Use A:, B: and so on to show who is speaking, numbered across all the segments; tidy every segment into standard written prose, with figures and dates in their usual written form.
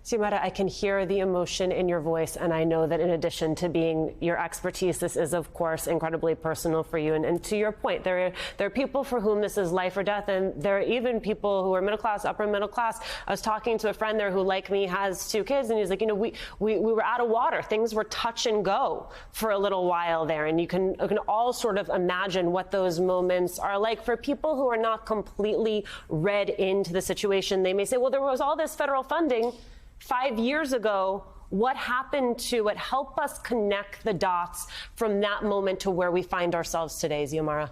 A: Xiomara, I can hear the emotion in your voice, and I know that in addition to being your expertise, this is, of course, incredibly personal for you. And to your point, there are people for whom this is life or death, and there are even people who are middle class, upper middle class. I was talking to a friend there who, like me, has 2 kids, and he's like, you know, we were out of water. Things were touch and go for a little while there, and you can all sort of imagine what those moments are like. For people who are not completely read into the situation, they may say, well, there was all this federal funding 5 years ago. What happened to it? Help us connect the dots from that moment to where we find ourselves today, Xiomara.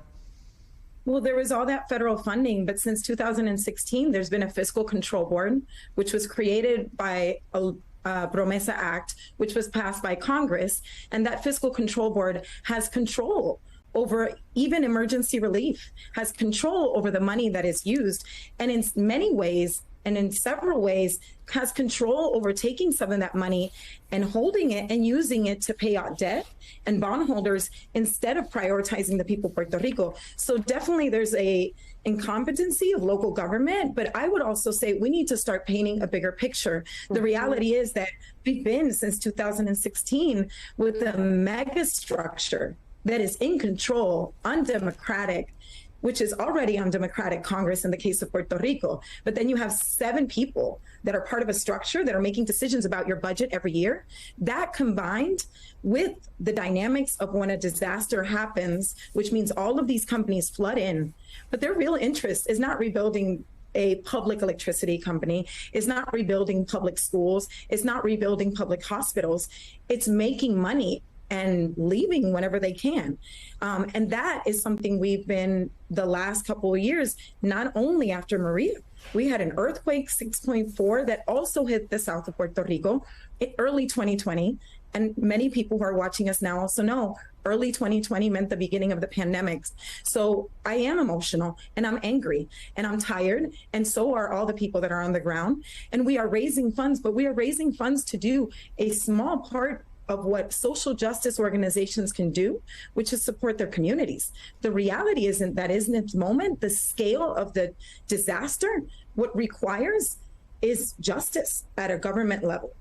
B: Well, there was all that federal funding, but since 2016, there's been a fiscal control board, which was created by a Promesa Act, which was passed by Congress. And that fiscal control board has control over even emergency relief, has control over the money that is used. And in many ways, and in several ways, has control over taking some of that money and holding it and using it to pay out debt and bondholders instead of prioritizing the people of Puerto Rico. So definitely there's a incompetency of local government, but I would also say we need to start painting a bigger picture. The reality is that we've been since 2016 with a mega structure that is in control, undemocratic, which is already undemocratic Congress in the case of Puerto Rico. But then you have 7 people that are part of a structure that are making decisions about your budget every year. That combined with the dynamics of when a disaster happens, which means all of these companies flood in, but their real interest is not rebuilding a public electricity company, is not rebuilding public schools, it's not rebuilding public hospitals, it's making money and leaving whenever they can. And that is something we've been the last couple of years, not only after Maria. We had an earthquake 6.4 that also hit the south of Puerto Rico in early 2020. And many people who are watching us now also know early 2020 meant the beginning of the pandemic. So I am emotional and I'm angry and I'm tired. And so are all the people that are on the ground. And we are raising funds, but we are raising funds to do a small part of what social justice organizations can do, which is support their communities. The reality isn't that in this moment, the scale of the disaster, what requires is justice at a government level.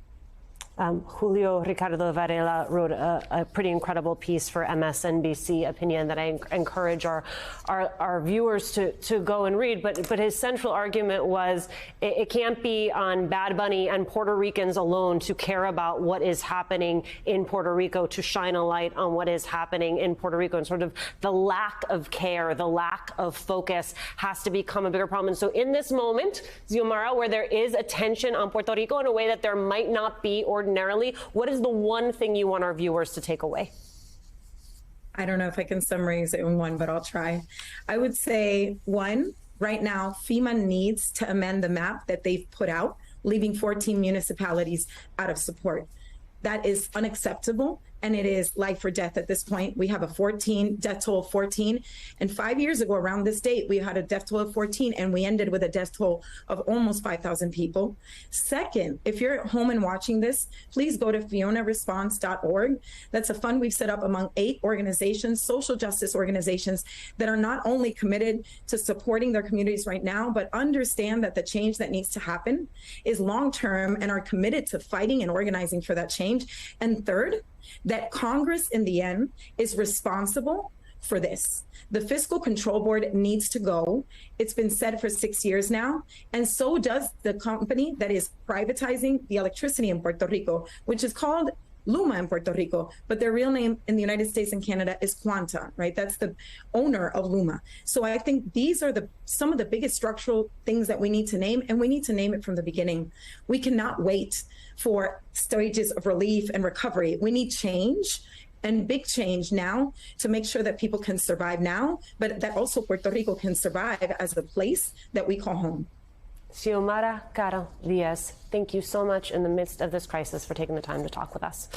A: Julio Ricardo Varela wrote a pretty incredible piece for MSNBC Opinion that I encourage our viewers to go and read. But his central argument was it can't be on Bad Bunny and Puerto Ricans alone to care about what is happening in Puerto Rico, to shine a light on what is happening in Puerto Rico. And sort of the lack of care, the lack of focus has to become a bigger problem. And so in this moment, Xiomara, where there is attention on Puerto Rico in a way that there might not be ordinarily, what is the one thing you want our viewers to take away?
B: I don't know if I can summarize it in one, but I'll try. I would say, one, right now, FEMA needs to amend the map that they've put out, leaving 14 municipalities out of support. That is unacceptable, and it is life or death at this point. We have a death toll of 14, and 5 years ago around this date, we had a death toll of 14, and we ended with a death toll of almost 5,000 people. Second, if you're at home and watching this, please go to FionaResponse.org. That's a fund we've set up among 8 organizations, social justice organizations, that are not only committed to supporting their communities right now, but understand that the change that needs to happen is long-term and are committed to fighting and organizing for that change. And third, that Congress in the end is responsible for this. The fiscal control board needs to go. It's been said for 6 years now. And so does the company that is privatizing the electricity in Puerto Rico, which is called Luma in Puerto Rico, but their real name in the United States and Canada is Quanta, right? That's the owner of Luma. So I think these are some of the biggest structural things that we need to name, and we need to name it from the beginning. We cannot wait for stages of relief and recovery. We need change, and big change now, to make sure that people can survive now, but that also Puerto Rico can survive as the place that we call home.
A: Xiomara Caro Diaz, thank you so much in the midst of this crisis for taking the time to talk with us.